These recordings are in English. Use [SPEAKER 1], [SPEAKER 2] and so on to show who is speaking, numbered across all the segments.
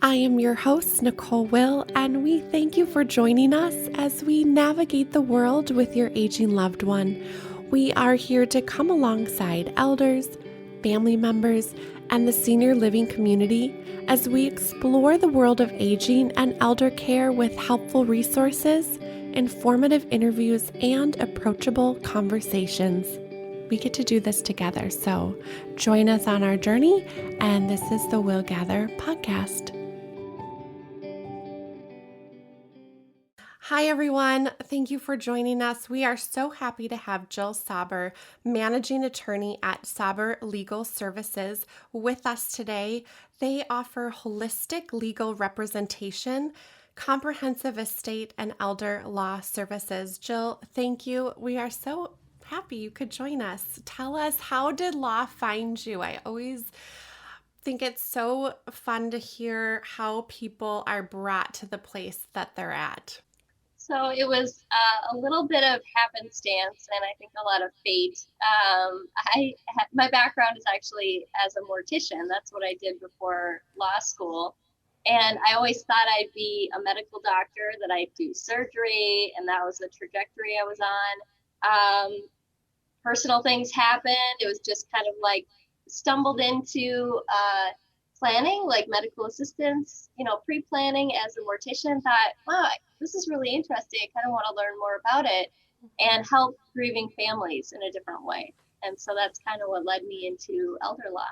[SPEAKER 1] I am your host, Nicole Will, and we thank you for joining us as we navigate the world with your aging loved one. We are here to come alongside elders, family members, and the senior living community as we explore the world of aging and elder care with helpful resources, informative interviews, and approachable conversations. We get to do this together, so join us on our journey, and this is the willGather podcast. Hi, everyone. Thank you for joining us. We are so happy to have Jill Sauber, managing attorney at Sauber Legal Services, with us today. They offer holistic legal representation, comprehensive estate, and elder law services. Jill, thank you. We are so happy you could join us. Tell us, how did law find you? I always think it's so fun to hear how people are brought to the place that they're at.
[SPEAKER 2] So it was a little bit of happenstance and I think a lot of fate. My background is actually as a mortician. That's what I did before law school. And I always thought I'd be a medical doctor, that I'd do surgery, and that was the trajectory I was on. Personal things happened. It was just kind of like stumbled into planning, like medical assistance, pre-planning as a mortician. Thought, wow, this is really interesting. I kind of want to learn more about it and help grieving families in a different way. And so that's kind of what led me into elder law.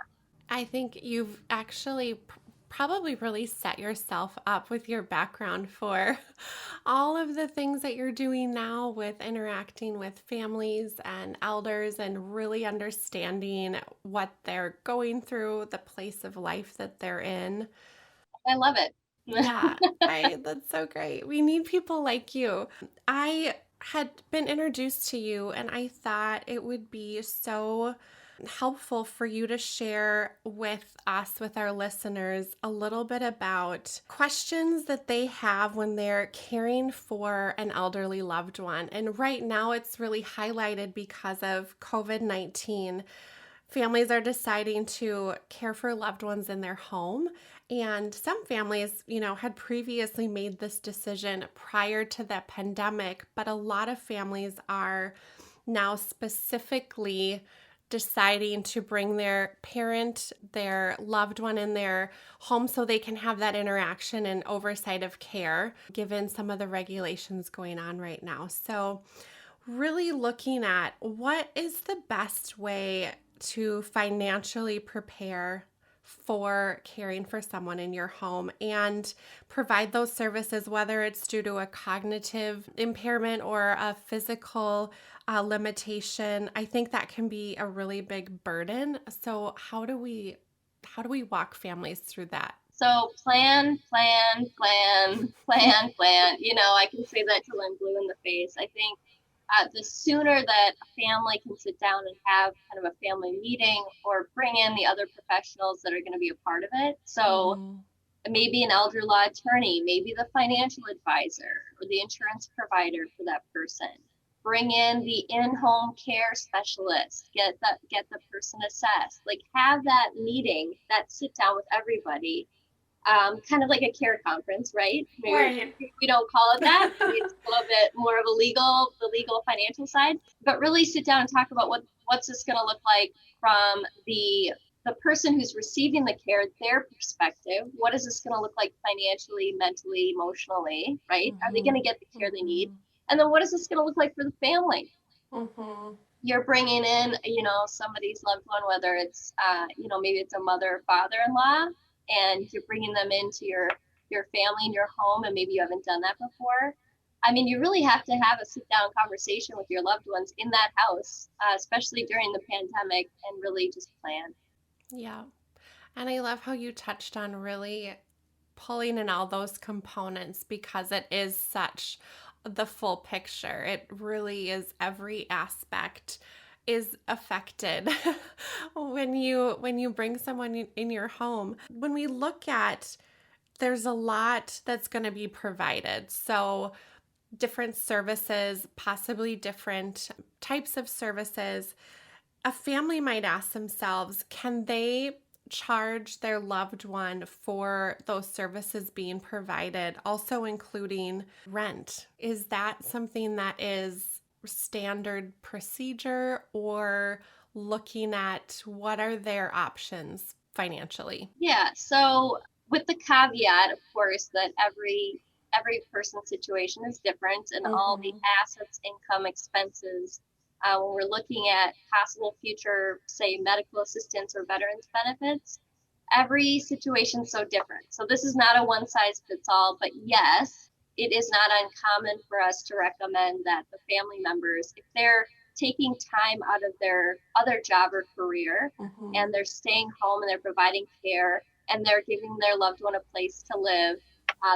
[SPEAKER 1] I think you've actually probably really set yourself up with your background for all of the things that you're doing now with interacting with families and elders and really understanding what they're going through, the place of life that they're in.
[SPEAKER 2] I love it.
[SPEAKER 1] Yeah, that's so great. We need people like you. I had been introduced to you, and I thought it would be so helpful for you to share with us, with our listeners, a little bit about questions that they have when they're caring for an elderly loved one. And right now it's really highlighted because of COVID-19. Families are deciding to care for loved ones in their home. And some families, had previously made this decision prior to the pandemic, but a lot of families are now specifically deciding to bring their parent, their loved one in their home so they can have that interaction and oversight of care, given some of the regulations going on right now. So really looking at what is the best way to financially prepare for caring for someone in your home and provide those services, whether it's due to a cognitive impairment or a physical limitation. I think that can be a really big burden. So how do we walk families through that?
[SPEAKER 2] So plan. I can say that till I'm blue in the face. I think the sooner that a family can sit down and have kind of a family meeting or bring in the other professionals that are going to be a part of it. So maybe an elder law attorney, maybe the financial advisor or the insurance provider for that person. Bring in the in-home care specialist, get the person assessed, like have that meeting, that sit down with everybody. Kind of like a care conference, right?
[SPEAKER 1] Right.
[SPEAKER 2] We don't call it that. It's a little bit more of the legal financial side, but really sit down and talk about what's this going to look like from the person who's receiving the care, their perspective. What is this going to look like financially, mentally, emotionally, right? Are they going to get the care they need? And then what is this going to look like for the family? You're bringing in, somebody's loved one, whether it's, maybe it's a mother or father-in-law, and you're bringing them into your family in your home, and maybe you haven't done that before. I mean, you really have to have a sit-down conversation with your loved ones in that house, especially during the pandemic, and really just plan.
[SPEAKER 1] Yeah. And I love how you touched on really pulling in all those components because it is such the full picture. It really is, every aspect is affected when you bring someone in your home. When we look at, there's a lot that's going to be provided. So different services, possibly different types of services. A family might ask themselves, can they charge their loved one for those services being provided, also including rent. Is that something that is standard procedure, or looking at what are their options financially?
[SPEAKER 2] Yeah, so with the caveat, of course, that every person's situation is different, and all the
[SPEAKER 1] Mm-hmm.
[SPEAKER 2] assets, income, expenses, when we're looking at possible future, say, medical assistance or veterans benefits, every situation's so different. So this is not a one size fits all, but yes, it is not uncommon for us to recommend that the family members, if they're taking time out of their other job or career
[SPEAKER 1] Mm-hmm.
[SPEAKER 2] and they're staying home and they're providing care and they're giving their loved one a place to live,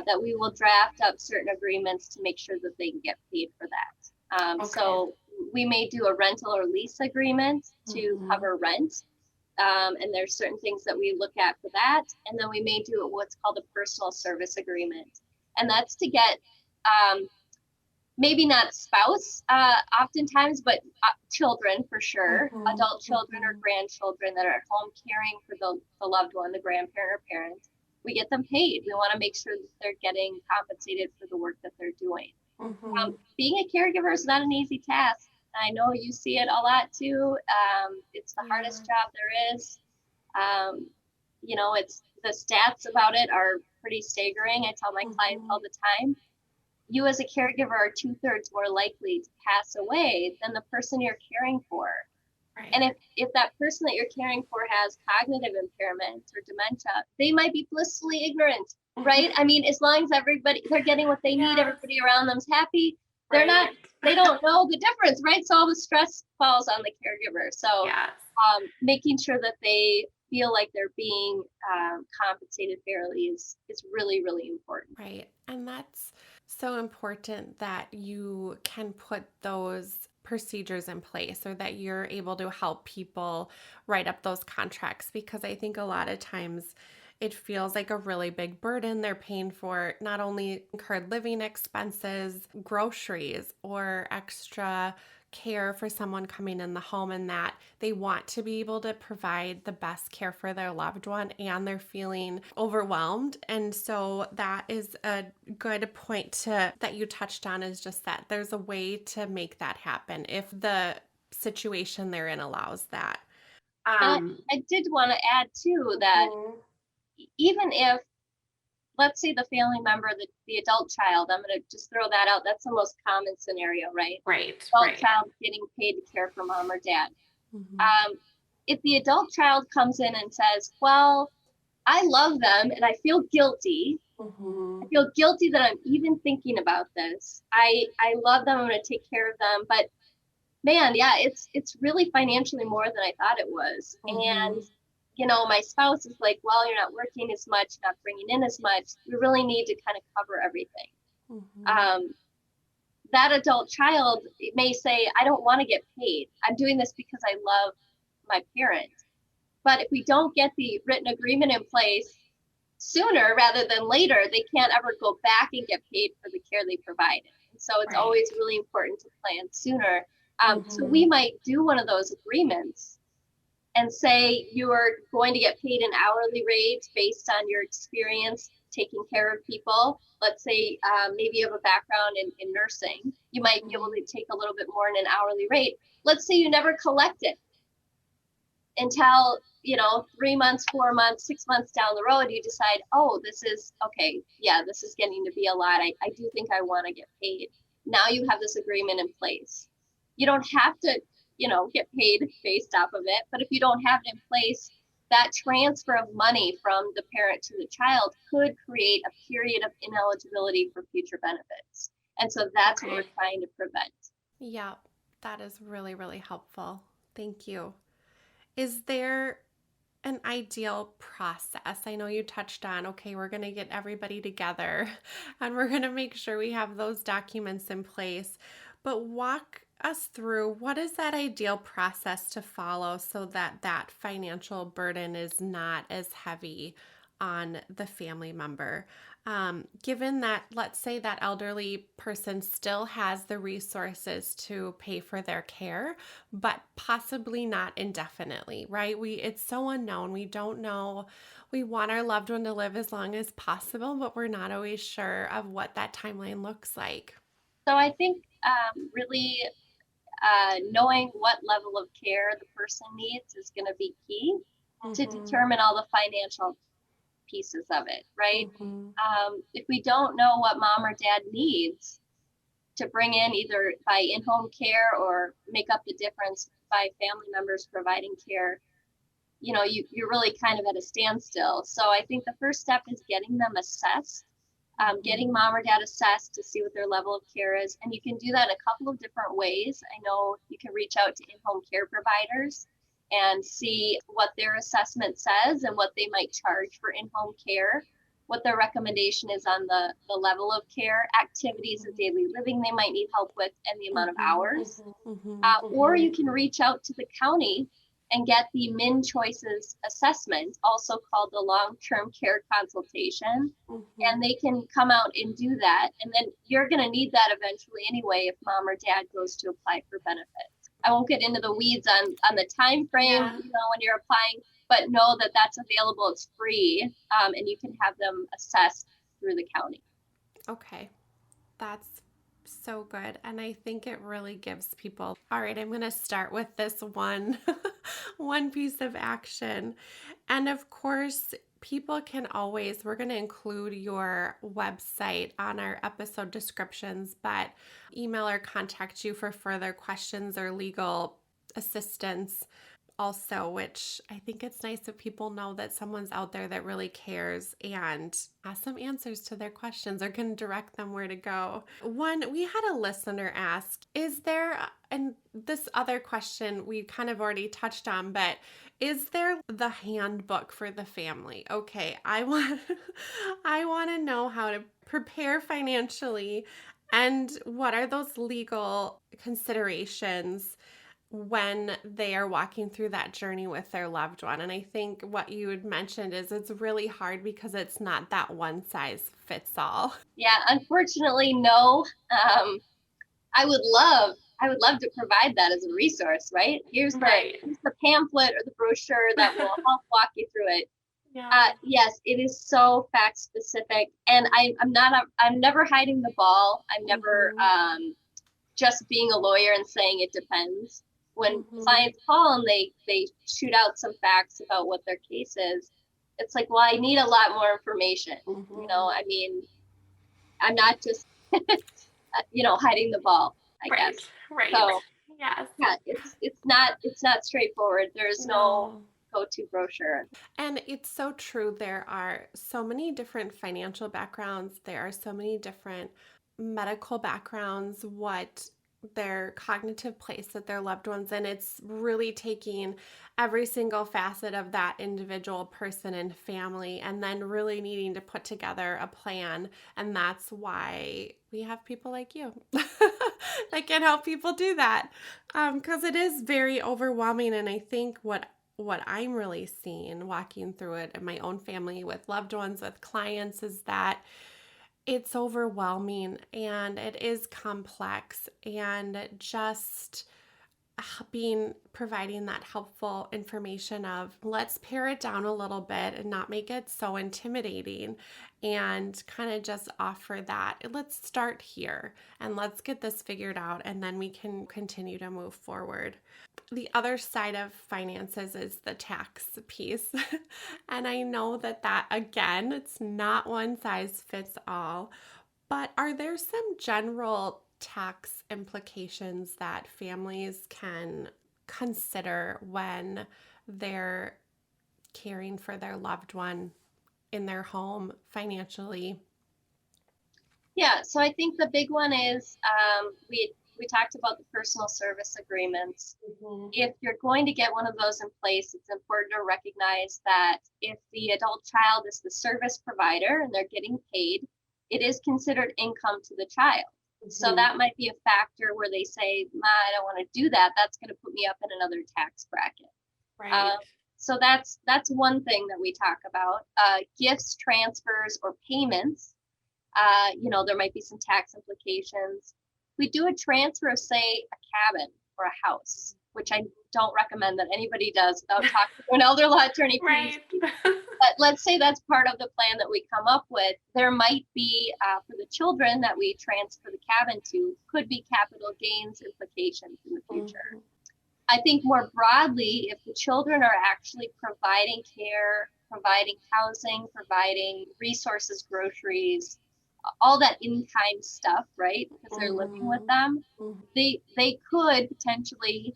[SPEAKER 2] that we will draft up certain agreements to make sure that they can get paid for that.
[SPEAKER 1] Okay.
[SPEAKER 2] So we may do a rental or lease agreement to
[SPEAKER 1] Mm-hmm.
[SPEAKER 2] cover rent. And there's certain things that we look at for that. And then we may do what's called a personal service agreement. And that's to get maybe not spouse oftentimes, but children for sure,
[SPEAKER 1] Mm-hmm.
[SPEAKER 2] adult children or
[SPEAKER 1] Mm-hmm.
[SPEAKER 2] grandchildren that are at home caring for the loved one, the grandparent or parent. We get them paid. We want to make sure that they're getting compensated for the work that they're doing.
[SPEAKER 1] Mm-hmm.
[SPEAKER 2] Being a caregiver is not an easy task. I know you see it a lot too. It's the hardest
[SPEAKER 1] Yeah.
[SPEAKER 2] job there is. Um, it's the stats about it are pretty staggering. I tell my clients
[SPEAKER 1] Mm-hmm.
[SPEAKER 2] all the time, you as a caregiver are 2/3 more likely to pass away than the person you're caring for. And
[SPEAKER 1] Right.
[SPEAKER 2] if that person that you're caring for has cognitive impairment or dementia, they might be blissfully ignorant, right? I mean, as long as they're getting what they need,
[SPEAKER 1] Yes.
[SPEAKER 2] everybody around them's happy, they're not,
[SPEAKER 1] Right.
[SPEAKER 2] they don't know the difference, right? So all the stress falls on the caregiver. So
[SPEAKER 1] Yes.
[SPEAKER 2] making sure that they feel like they're being compensated fairly is really, really important.
[SPEAKER 1] Right. And that's so important that you can put those procedures in place, or that you're able to help people write up those contracts, because I think a lot of times it feels like a really big burden. They're paying for not only incurred living expenses, groceries, or extra care for someone coming in the home, and that they want to be able to provide the best care for their loved one, and they're feeling overwhelmed. And so that is a good point to that you touched on, is just that there's a way to make that happen if the situation they're in allows that.
[SPEAKER 2] And
[SPEAKER 1] Um,
[SPEAKER 2] I did want to add too that
[SPEAKER 1] mhm.
[SPEAKER 2] even if, let's say, the family member, the adult child, I'm going to just throw that out. That's the most common scenario, right?
[SPEAKER 1] Right,
[SPEAKER 2] Adult
[SPEAKER 1] right.
[SPEAKER 2] child getting paid to care for mom or dad.
[SPEAKER 1] Mhm.
[SPEAKER 2] Um, if the adult child comes in and says, well, I love them and I feel guilty. I
[SPEAKER 1] Mhm.
[SPEAKER 2] feel guilty that I'm even thinking about this. I love them. I'm going to take care of them. But man, yeah, it's really financially more than I thought it was. And
[SPEAKER 1] Mhm.
[SPEAKER 2] my spouse is like, well, you're not working as much, not bringing in as much. We really need to kind of cover everything.
[SPEAKER 1] Mhm.
[SPEAKER 2] Um, that adult child may say, I don't want to get paid. I'm doing this because I love my parent. But if we don't get the written agreement in place sooner rather than later, they can't ever go back and get paid for the care they provided. And so it's
[SPEAKER 1] Right.
[SPEAKER 2] always really important to plan sooner. So we
[SPEAKER 1] Mhm.
[SPEAKER 2] might do one of those agreements and say you're going to get paid an hourly rate based on your experience taking care of people. Let's say maybe you have a background in nursing. You might be able
[SPEAKER 1] Mhm.
[SPEAKER 2] to take a little bit more in an hourly rate. Let's say you never collect it until 3 months, 4 months, 6 months down the road, you decide, oh, this is okay, yeah, this is getting to be a lot. I do think I want to get paid. Now you have this agreement in place. You don't have to get paid based off of it, but if you don't have it in place, that transfer of money from the parent to the child could create a period of ineligibility for future benefits, and so that's what we're
[SPEAKER 1] Okay.
[SPEAKER 2] trying to prevent.
[SPEAKER 1] Yeah, that is really, really helpful. Thank you. Is there an ideal process? I know you touched on, okay, we're going to get everybody together and we're going to make sure we have those documents in place. But walk us through, what is that ideal process to follow so that that financial burden is not as heavy on the family member. Given that, let's say that elderly person still has the resources to pay for their care, but possibly not indefinitely, right? It's so unknown. We don't know. We want our loved one to live as long as possible, but we're not always sure of what that timeline looks like.
[SPEAKER 2] So I think really knowing what level of care the person needs is going to be key to determine all the financial pieces of it, right? If we don't know what mom or dad needs to bring in either by in-home care or make up the difference by family members providing care, you're really kind of at a standstill. So I think the first step is getting them assessed, getting mom or dad assessed to see what their level of care is. And you can do that a couple of different ways. I know you can reach out to in-home care providers and see what their assessment says and what they might charge for in-home care, what their recommendation is on the level of care, activities of daily living they might need help with, and the amount of hours. Or you can reach out to the county and get the Min Choices assessment, also called the long-term care consultation. And they can come out and do that. And then you're going to need that eventually anyway if mom or dad goes to apply for benefits. I won't get into the weeds on the time frame, when you're applying, but know that that's available. It's free, and you can have them assessed through the county.
[SPEAKER 1] Okay, that's so good. And I think it really gives people, all right, I'm going to start with this one piece of action. And of course, people can always, we're going to include your website on our episode descriptions, but email or contact you for further questions or legal assistance also, which I think it's nice if people know that someone's out there that really cares and has some answers to their questions or can direct them where to go. We had a listener ask, is there, and this other question we kind of already touched on, but is there the handbook for the family? Okay, I want to know how to prepare financially and what are those legal considerations when they are walking through that journey with their loved one. And I think what you had mentioned is it's really hard because it's not that one size fits all.
[SPEAKER 2] Yeah, unfortunately, no. I would love to provide that as a resource, right? Here's the pamphlet or the brochure that will help walk you through it. Yeah. Yes, it is so fact specific, and I'm never hiding the ball. I'm never just being a lawyer and saying it depends. When clients call and they shoot out some facts about what their case is, it's like, well, I need a lot more information. I mean, I'm not just hiding the ball, I guess.
[SPEAKER 1] Right.
[SPEAKER 2] So
[SPEAKER 1] yes.
[SPEAKER 2] Yeah, it's not straightforward. There's no go-to brochure.
[SPEAKER 1] And it's so true. There are so many different financial backgrounds. There are so many different medical backgrounds, what their cognitive place that their loved ones in. It's really taking every single facet of that individual person and family and then really needing to put together a plan. And that's why we have people like you that can help people do that, because it is very overwhelming. And I think what I'm really seeing walking through it in my own family with loved ones, with clients, is that it's overwhelming and it is complex, and just providing that helpful information of let's pare it down a little bit and not make it so intimidating, and kind of just offer that let's start here and let's get this figured out and then we can continue to move forward. The other side of finances is the tax piece. And I know that again, it's not one size fits all, but are there some general tax implications that families can consider when they're caring for their loved one in their home financially?
[SPEAKER 2] Yeah, so I think the big one is we talked about the personal service agreements. If you're going to get one of those in place, it's important to recognize that if the adult child is the service provider and they're getting paid, it is considered income to the child. So that might be a factor where they say, I don't want to do that. That's going to put me up in another tax bracket.
[SPEAKER 1] Right.
[SPEAKER 2] So that's one thing that we talk about. Gifts, transfers, or payments. There might be some tax implications. We do a transfer of, say, a cabin or a house, which I don't recommend that anybody does without talking to an elder law attorney.
[SPEAKER 1] Right.
[SPEAKER 2] But let's say that's part of the plan that we come up with. There might be, for the children that we transfer the cabin to, could be capital gains implications in the future. Mm-hmm. I think more broadly, if the children are actually providing care, providing housing, providing resources, groceries, all that in-kind stuff, right? Because they're living with them, they could potentially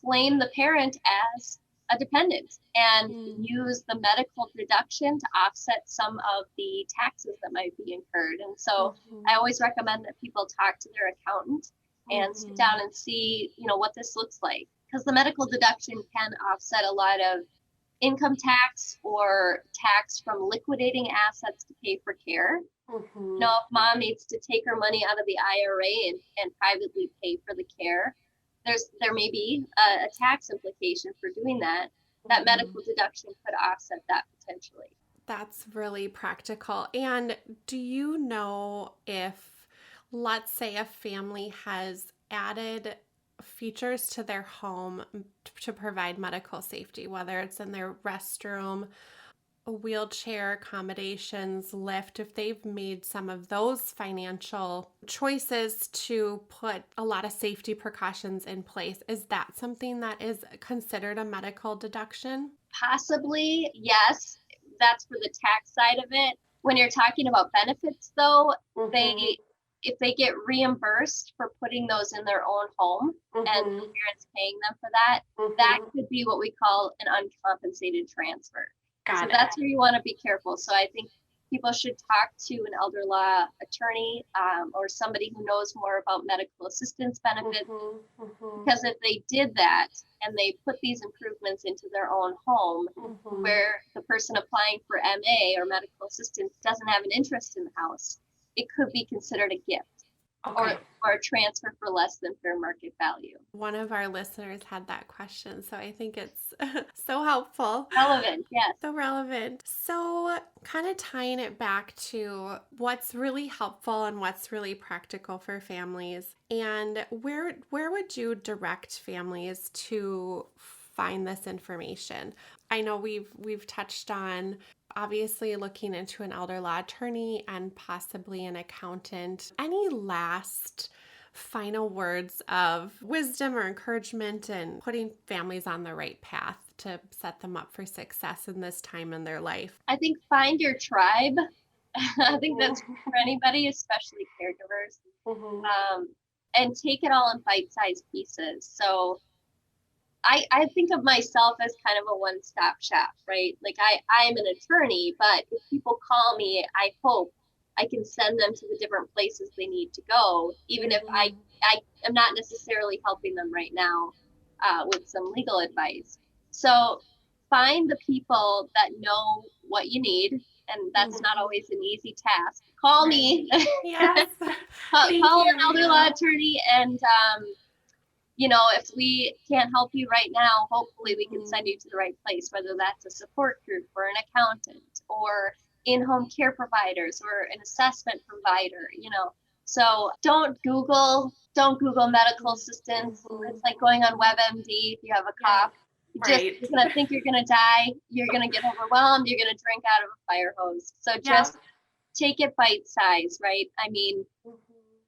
[SPEAKER 2] claim the parent as a dependent and use the medical deduction to offset some of the taxes that might be incurred. And so I always recommend that people talk to their accountant and sit down and see, what this looks like. Because the medical deduction can offset a lot of income tax or tax from liquidating assets to pay for care. If mom needs to take her money out of the IRA and privately pay for the care, there may be a tax implication for doing that. That medical deduction could offset that potentially.
[SPEAKER 1] That's really practical. And do you know if, let's say, a family has added features to their home to provide medical safety, whether it's in their restroom, wheelchair accommodations, lift, if they've made some of those financial choices to put a lot of safety precautions in place, is that something that is considered a medical deduction?
[SPEAKER 2] Possibly, yes. That's for the tax side of it. When you're talking about benefits, though, if they get reimbursed for putting those in their own home and the parents paying them for that, that could be what we call an uncompensated transfer. So that's where you want to be careful. So I think people should talk to an elder law attorney or somebody who knows more about medical assistance benefits. Because if they did that and they put these improvements into their own home, where the person applying for MA or medical assistance doesn't have an interest in the house, it could be considered a gift. Or a transfer for less than fair market value.
[SPEAKER 1] One of our listeners had that question, so I think it's so helpful.
[SPEAKER 2] Relevant, yes.
[SPEAKER 1] So relevant. So kind of tying it back to what's really helpful and what's really practical for families, and where would you direct families to find this information? I know we've touched on obviously looking into an elder law attorney and possibly an accountant. Any last final words of wisdom or encouragement in putting families on the right path to set them up for success in this time in their life?
[SPEAKER 2] I think find your tribe. I think that's for anybody, especially caregivers. And take it all in bite-sized pieces. So I think of myself as kind of a one-stop shop, right? Like I'm an attorney, but if people call me, I hope I can send them to the different places they need to go, even if I am not necessarily helping them right now with some legal advice. So find the people that know what you need, and that's not always an easy task. Call me.
[SPEAKER 1] Yes.
[SPEAKER 2] Call an elder law attorney, and if we can't help you right now, hopefully we can send you to the right place, whether that's a support group or an accountant or in-home care providers or an assessment provider, So don't Google medical assistance. It's like going on WebMD if you have a cough. You're going to think you're going to die. You're going to get overwhelmed. You're going to drink out of a fire hose. So just take it bite size, right? I mean,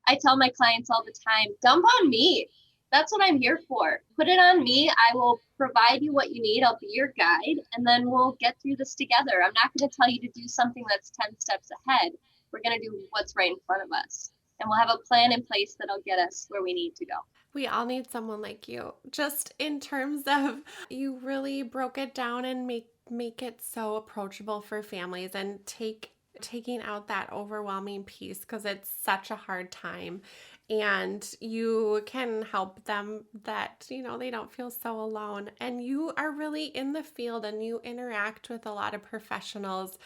[SPEAKER 2] I tell my clients all the time, dump on me. That's what I'm here for. Put it on me. I will provide you what you need. I'll be your guide, and then we'll get through this together. I'm not going to tell you to do something that's 10 steps ahead. We're going to do what's right in front of us, and we'll have a plan in place that'll get us where we need to go.
[SPEAKER 1] We all need someone like you. Just in terms of, you really broke it down and make it so approachable for families, and taking out that overwhelming piece, because it's such a hard time. And you can help them that, they don't feel so alone. And you are really in the field and you interact with a lot of professionals.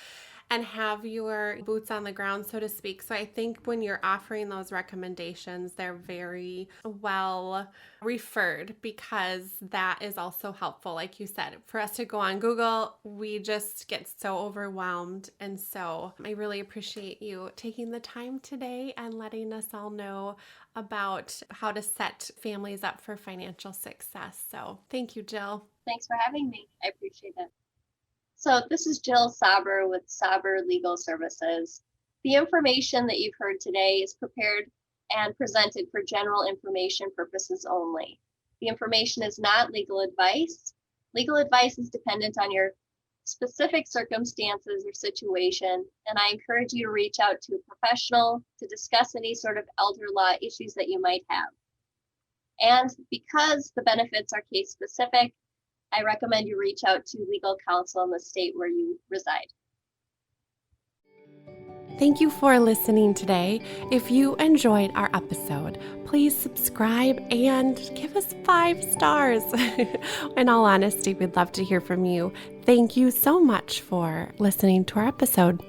[SPEAKER 1] and have your boots on the ground, so to speak. So I think when you're offering those recommendations, they're very well referred, because that is also helpful. Like you said, for us to go on Google, we just get so overwhelmed. And so I really appreciate you taking the time today and letting us all know about how to set families up for financial success. So thank you, Jill.
[SPEAKER 2] Thanks for having me. I appreciate it. So this is Jill Sauber with Sauber Legal Services. The information that you've heard today is prepared and presented for general information purposes only. The information is not legal advice. Legal advice is dependent on your specific circumstances or situation, and I encourage you to reach out to a professional to discuss any sort of elder law issues that you might have. And because the benefits are case specific, I recommend you reach out to legal counsel in the state where you reside.
[SPEAKER 1] Thank you for listening today. If you enjoyed our episode, please subscribe and give us 5 stars. In all honesty, we'd love to hear from you. Thank you so much for listening to our episode.